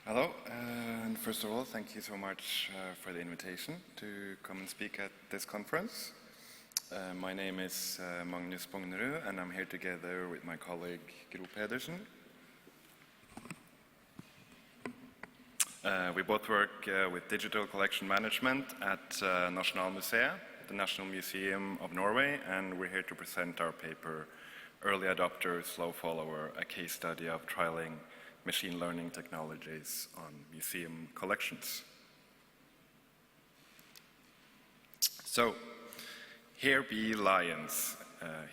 Hello, and first of all, thank you so much for the invitation to come and speak at this conference. My name is Magnus Bognerud, and I'm here together with my colleague Gro Pedersen. We both work with digital collection management at Nasjonalmuseet, the National Museum of Norway, and we're here to present our paper, Early Adopter, Slow Follower, a case study of trialing machine learning technologies on museum collections. So, here be lions.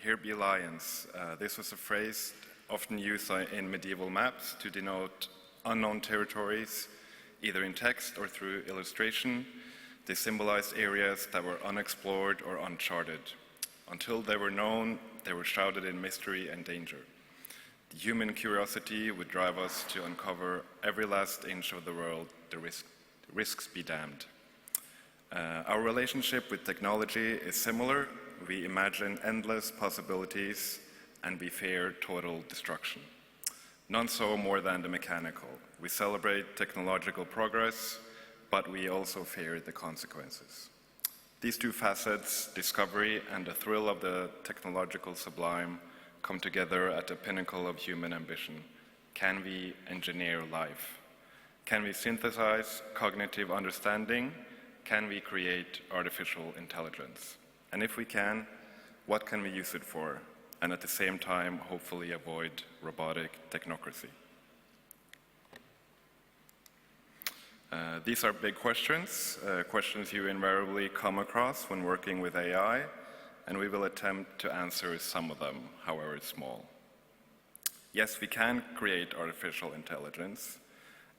Here be lions. This was a phrase often used in medieval maps to denote unknown territories, either in text or through illustration. They symbolized areas that were unexplored or uncharted. Until they were known, they were shrouded in mystery and danger. The human curiosity would drive us to uncover every last inch of the world, the risks be damned. Our relationship with technology is similar. We imagine endless possibilities and we fear total destruction. None so more than the mechanical. We celebrate technological progress, but we also fear the consequences. These two facets, discovery and the thrill of the technological sublime, come together at the pinnacle of human ambition. Can we engineer life? Can we synthesize cognitive understanding? Can we create artificial intelligence? And if we can, what can we use it for? And at the same time, hopefully avoid robotic technocracy. These are big questions, questions you invariably come across when working with AI, and we will attempt to answer some of them, however small. Yes, we can create artificial intelligence,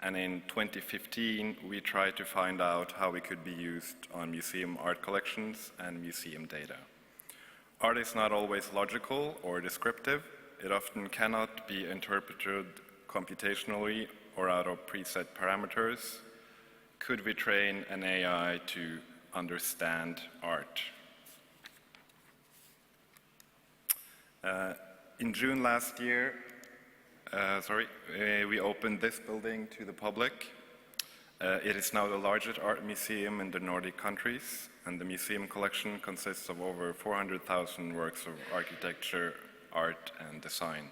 and in 2015, we tried to find out how it could be used on museum art collections and museum data. Art is not always logical or descriptive. It often cannot be interpreted computationally or out of preset parameters. Could we train an AI to understand art? In June last year, we opened this building to the public. It is now the largest art museum in the Nordic countries, and the museum collection consists of over 400,000 works of architecture, art, and design.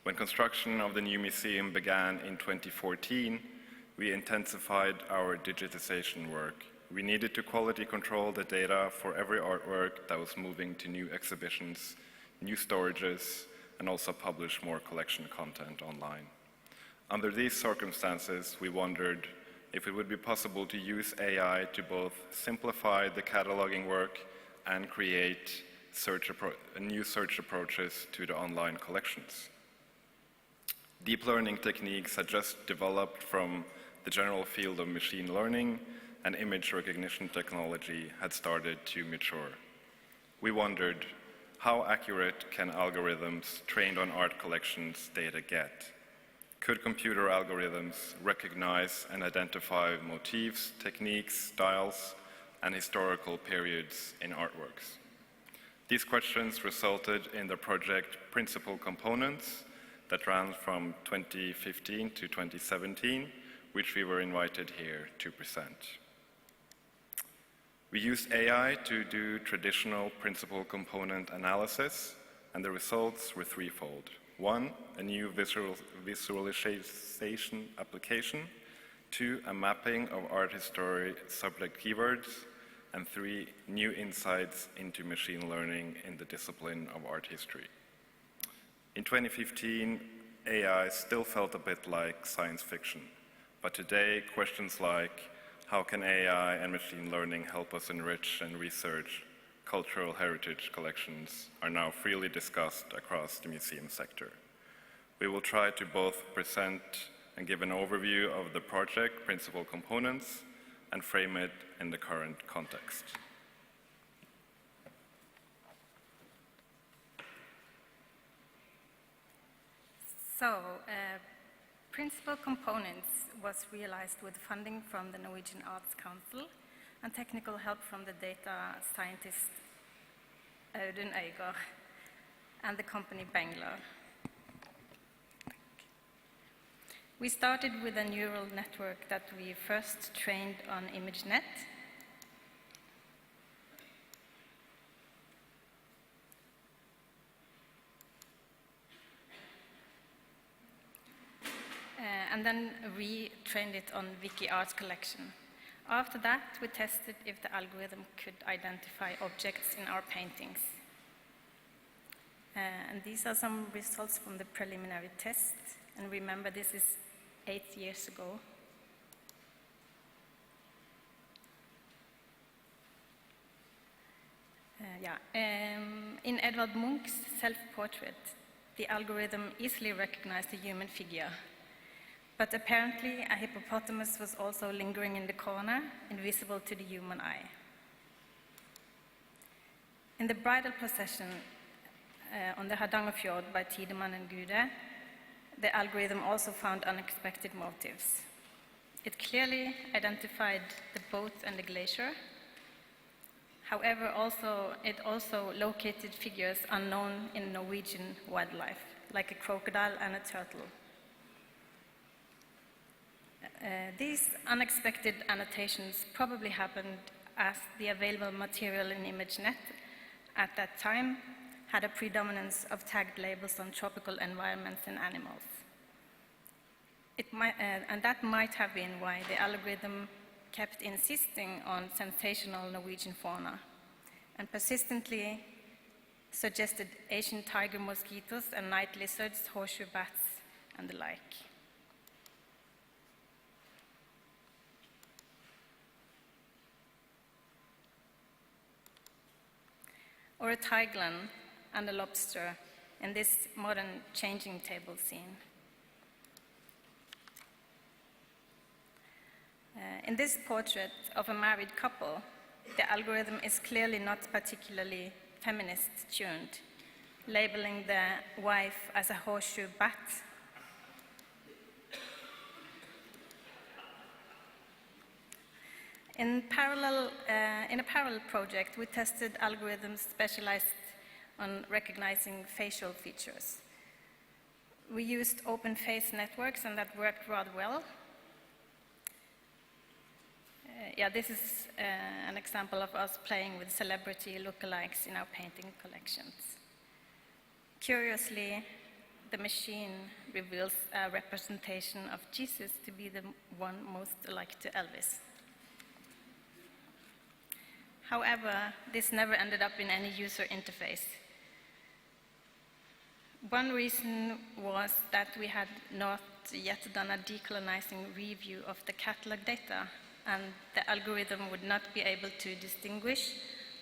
When construction of the new museum began in 2014, we intensified our digitization work. We needed to quality control the data for every artwork that was moving to new exhibitions, new storages, and also publish more collection content online. Under these circumstances, we wondered if it would be possible to use AI to both simplify the cataloging work and create new search approaches to the online collections. Deep learning techniques had just developed from the general field of machine learning, and image recognition technology had started to mature. We wondered, how accurate can algorithms trained on art collections data get? Could computer algorithms recognize and identify motifs, techniques, styles, and historical periods in artworks? These questions resulted in the project Principal Components that ran from 2015 to 2017, which we were invited here to present. We used AI to do traditional principal component analysis, and the results were threefold. One, a new visualization application. Two, a mapping of art history subject keywords. And three, new insights into machine learning in the discipline of art history. In 2015, AI still felt a bit like science fiction, but today, questions like, how can AI and machine learning help us enrich and research cultural heritage collections are now freely discussed across the museum sector. We will try to both present and give an overview of the project Principal Components and frame it in the current context. So, Principal Components was realized with funding from the Norwegian Arts Council and technical help from the data scientist Audun Øygard and the company Bangla. We started with a neural network that we first trained on ImageNet. And then retrained it on Wiki Art Collection. After that, we tested if the algorithm could identify objects in our paintings. And these are some results from the preliminary test. And remember, this is 8 years ago. In Edvard Munch's self-portrait, the algorithm easily recognized a human figure. But apparently, a hippopotamus was also lingering in the corner, invisible to the human eye. In the bridal procession on the Hardangerfjord by Tidemann and Gude, the algorithm also found unexpected motives. It clearly identified the boat and the glacier. However, it also located figures unknown in Norwegian wildlife, like a crocodile and a turtle. These unexpected annotations probably happened as the available material in ImageNet at that time had a predominance of tagged labels on tropical environments and animals. And that might have been why the algorithm kept insisting on sensational Norwegian fauna and persistently suggested Asian tiger mosquitoes and night lizards, horseshoe bats, and the like. Or a tiglan and a lobster in this modern changing table scene. In this portrait of a married couple, the algorithm is clearly not particularly feminist-tuned, labeling the wife as a horseshoe bat. In a parallel project, we tested algorithms specialized on recognizing facial features. We used open face networks, and that worked rather well. This is an example of us playing with celebrity lookalikes in our painting collections. Curiously, the machine reveals a representation of Jesus to be the one most alike to Elvis. However, this never ended up in any user interface. One reason was that we had not yet done a decolonizing review of the catalog data, and the algorithm would not be able to distinguish,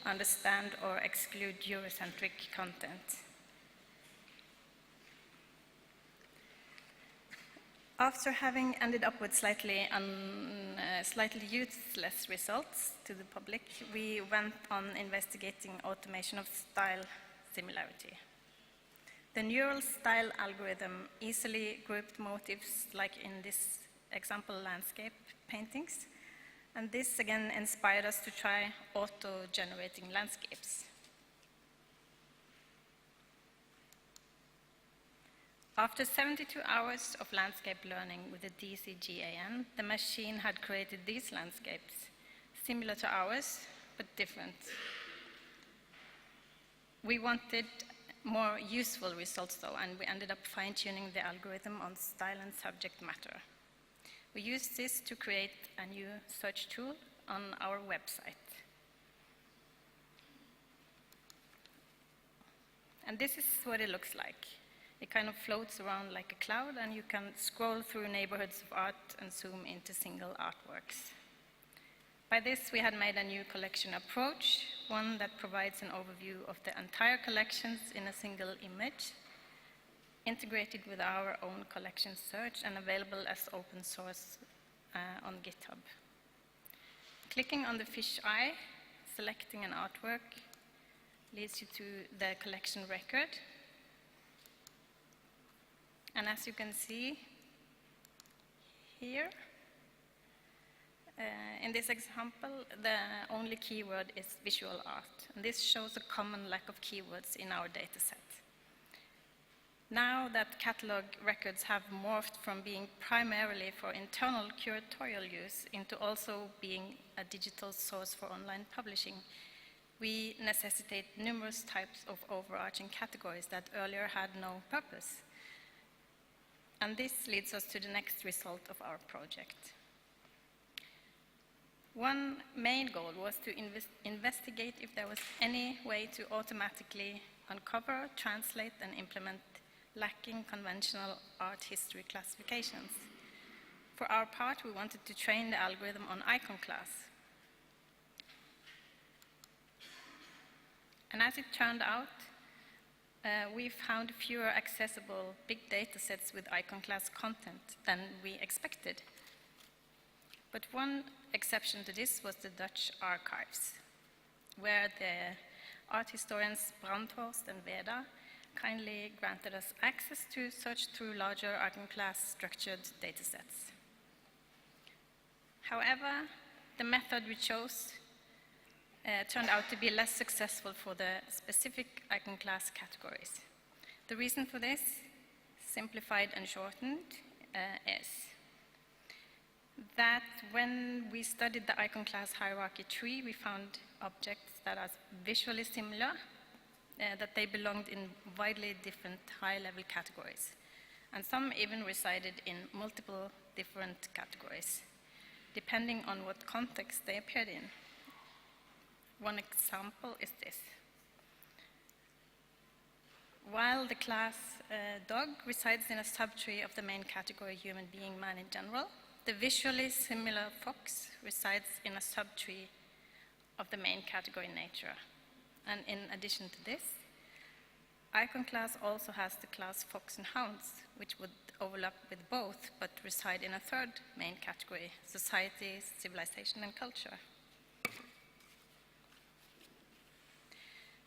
understand, or exclude Eurocentric content. After having ended up with slightly useless results to the public, we went on investigating automation of style similarity. The neural style algorithm easily grouped motifs, like in this example, landscape paintings, and this again inspired us to try auto-generating landscapes. After 72 hours of landscape learning with the DCGAN, the machine had created these landscapes, similar to ours, but different. We wanted more useful results though, and we ended up fine-tuning the algorithm on style and subject matter. We used this to create a new search tool on our website. And this is what it looks like. It kind of floats around like a cloud, and you can scroll through neighborhoods of art and zoom into single artworks. By this, we had made a new collection approach, one that provides an overview of the entire collections in a single image, integrated with our own collection search and available as open source on GitHub. Clicking on the fish eye, selecting an artwork, leads you to the collection record. And as you can see here, in this example, the only keyword is visual art. And this shows a common lack of keywords in our data set. Now that catalog records have morphed from being primarily for internal curatorial use into also being a digital source for online publishing, we necessitate numerous types of overarching categories that earlier had no purpose. And this leads us to the next result of our project. One main goal was to investigate if there was any way to automatically uncover, translate, and implement lacking conventional art history classifications. For our part, we wanted to train the algorithm on icon class. And as it turned out, we found fewer accessible big data sets with icon class content than we expected. But one exception to this was the Dutch archives, where the art historians Brandhorst and Veda kindly granted us access to search through larger icon class structured datasets. However, the method we chose turned out to be less successful for the specific icon class categories. The reason for this, simplified and shortened, is that when we studied the icon class hierarchy tree, we found objects that are visually similar, that they belonged in widely different high-level categories. And some even resided in multiple different categories, depending on what context they appeared in. One example is this. While the class dog resides in a subtree of the main category human being, man in general, the visually similar fox resides in a subtree of the main category nature. And in addition to this, icon class also has the class fox and hounds, which would overlap with both, but reside in a third main category, society, civilization, and culture.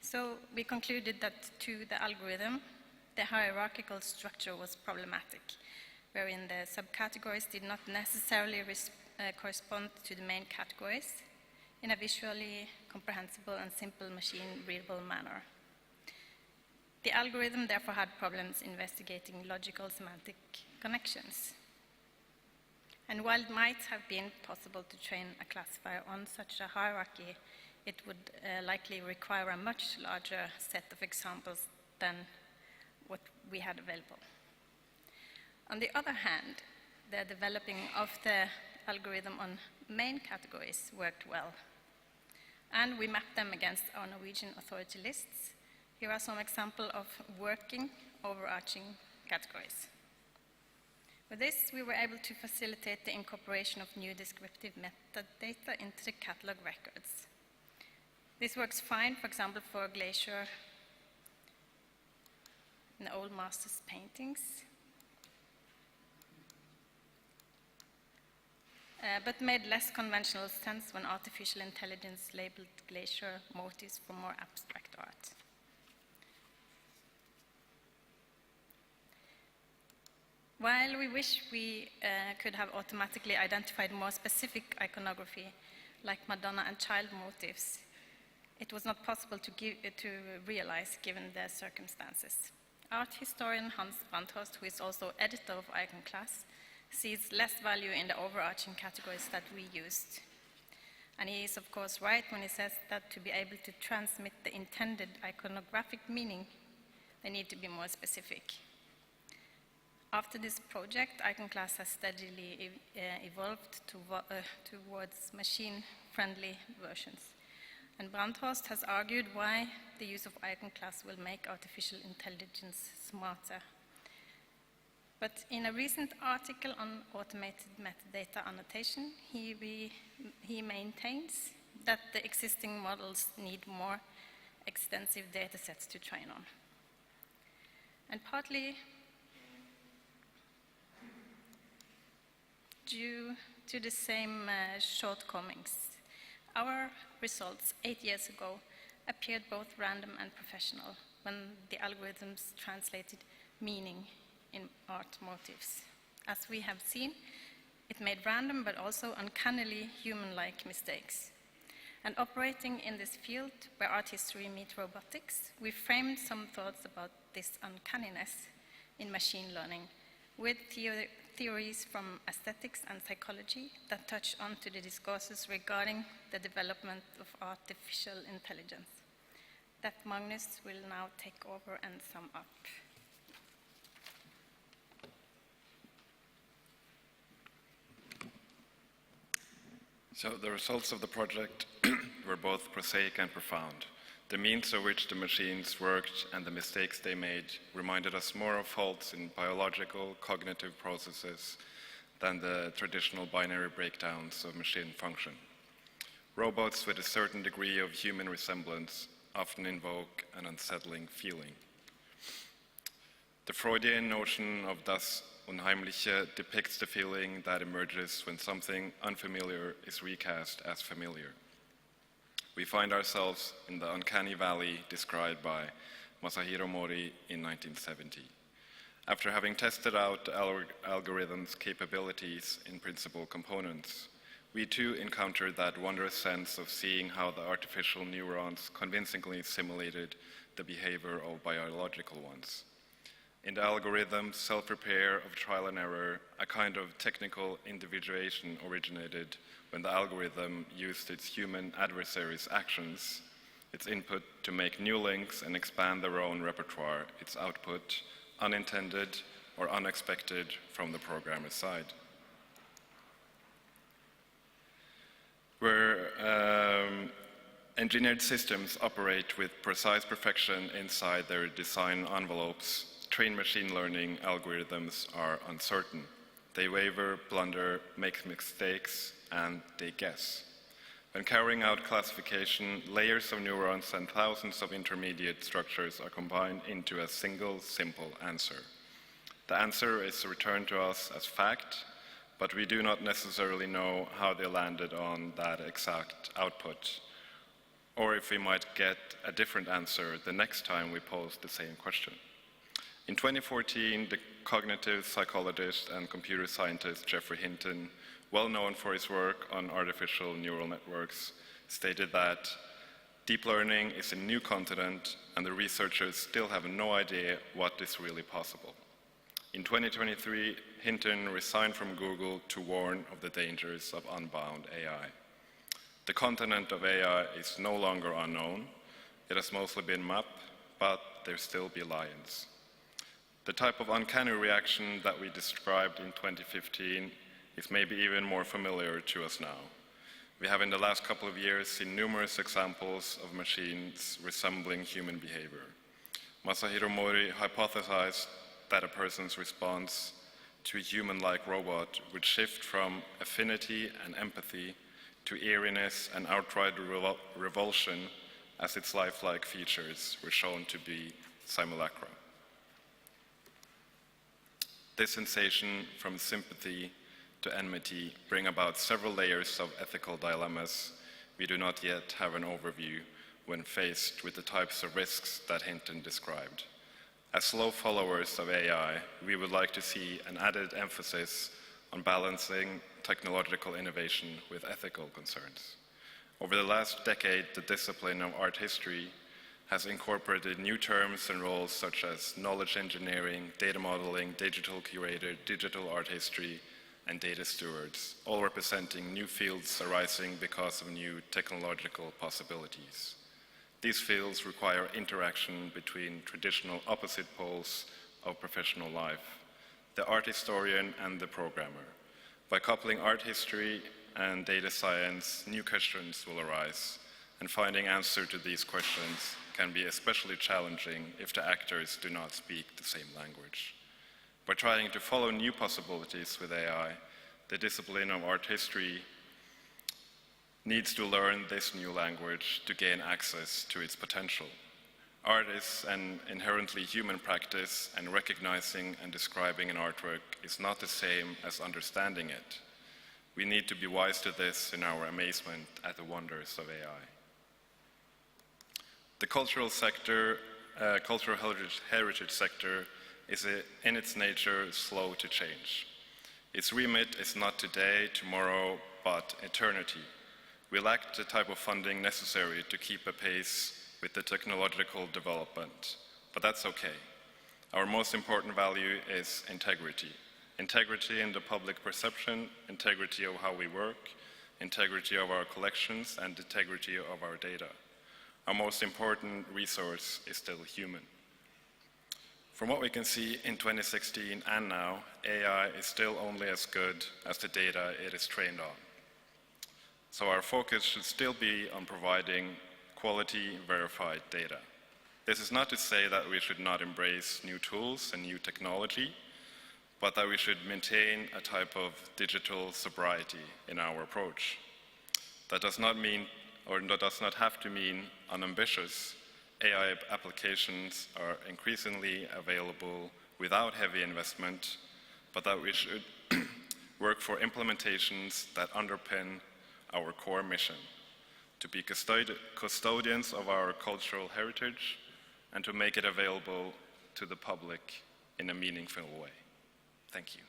So we concluded that to the algorithm, the hierarchical structure was problematic, wherein the subcategories did not necessarily correspond to the main categories in a visually comprehensible and simple machine-readable manner. The algorithm therefore had problems investigating logical semantic connections. And while it might have been possible to train a classifier on such a hierarchy, it would likely require a much larger set of examples than what we had available. On the other hand, the developing of the algorithm on main categories worked well. And we mapped them against our Norwegian authority lists. Here are some examples of working overarching categories. With this, we were able to facilitate the incorporation of new descriptive metadata into the catalog records. This works fine, for example, for glacier in the old masters' paintings, but made less conventional sense when artificial intelligence labeled glacier motifs for more abstract art. While we wish we could have automatically identified more specific iconography, like Madonna and child motifs, it was not possible to realize given the circumstances. Art historian Hans Brandhorst, who is also editor of Icon Class, sees less value in the overarching categories that we used. And he is of course right when he says that to be able to transmit the intended iconographic meaning, they need to be more specific. After this project, Icon Class has steadily evolved towards machine-friendly versions. And Brandhorst has argued why the use of Icon Class will make artificial intelligence smarter. But in a recent article on automated metadata annotation, he maintains that the existing models need more extensive data sets to train on. And partly due to the same shortcomings, our results 8 years ago appeared both random and professional when the algorithms translated meaning in art motifs. As we have seen, it made random but also uncannily human-like mistakes. And operating in this field where art history meets robotics, we framed some thoughts about this uncanniness in machine learning, with theories from aesthetics and psychology that touch onto the discourses regarding the development of artificial intelligence. That Magnus will now take over and sum up. So the results of the project were both prosaic and profound. The means of which the machines worked and the mistakes they made reminded us more of faults in biological, cognitive processes than the traditional binary breakdowns of machine function. Robots with a certain degree of human resemblance often invoke an unsettling feeling. The Freudian notion of das Unheimliche depicts the feeling that emerges when something unfamiliar is recast as familiar. We find ourselves in the uncanny valley described by Masahiro Mori in 1970. After having tested out the algorithm's capabilities in principal components, we too encountered that wondrous sense of seeing how the artificial neurons convincingly simulated the behavior of biological ones. In the algorithm's self-repair of trial and error, a kind of technical individuation originated when the algorithm used its human adversaries' actions, its input, to make new links and expand their own repertoire, its output, unintended or unexpected from the programmer's side. Where engineered systems operate with precise perfection inside their design envelopes, trained machine learning algorithms are uncertain. They waver, blunder, make mistakes, and they guess. When carrying out classification, layers of neurons and thousands of intermediate structures are combined into a single, simple answer. The answer is returned to us as fact, but we do not necessarily know how they landed on that exact output, or if we might get a different answer the next time we pose the same question. In 2014, the cognitive psychologist and computer scientist Geoffrey Hinton, well known for his work on artificial neural networks, stated that deep learning is a new continent and the researchers still have no idea what is really possible. In 2023, Hinton resigned from Google to warn of the dangers of unbound AI. The continent of AI is no longer unknown. It has mostly been mapped, but there still be lions. The type of uncanny reaction that we described in 2015 is maybe even more familiar to us now. We have in the last couple of years seen numerous examples of machines resembling human behavior. Masahiro Mori hypothesized that a person's response to a human-like robot would shift from affinity and empathy to eeriness and outright revulsion as its lifelike features were shown to be simulacra. This sensation from sympathy to enmity bring about several layers of ethical dilemmas we do not yet have an overview when faced with the types of risks that Hinton described. As slow followers of AI, we would like to see an added emphasis on balancing technological innovation with ethical concerns. Over the last decade, the discipline of art history has incorporated new terms and roles such as knowledge engineering, data modeling, digital curator, digital art history, and data stewards, all representing new fields arising because of new technological possibilities. These fields require interaction between traditional opposite poles of professional life, the art historian and the programmer. By coupling art history and data science, new questions will arise, and finding answer to these questions can be especially challenging if the actors do not speak the same language. By trying to follow new possibilities with AI, the discipline of art history needs to learn this new language to gain access to its potential. Art is an inherently human practice, and recognizing and describing an artwork is not the same as understanding it. We need to be wise to this in our amazement at the wonders of AI. The cultural heritage sector is in its nature slow to change. Its remit is not today, tomorrow, but eternity. We lack the type of funding necessary to keep a pace with the technological development, but that's okay. Our most important value is integrity. Integrity in the public perception, integrity of how we work, integrity of our collections, and integrity of our data. Our most important resource is still human. From what we can see in 2016 and now, AI is still only as good as the data it is trained on. So our focus should still be on providing quality, verified data. This is not to say that we should not embrace new tools and new technology, but that we should maintain a type of digital sobriety in our approach. That does not mean, or that does not have to mean unambitious. AI applications are increasingly available without heavy investment, but that we should work for implementations that underpin our core mission, to be custodians of our cultural heritage and to make it available to the public in a meaningful way. Thank you.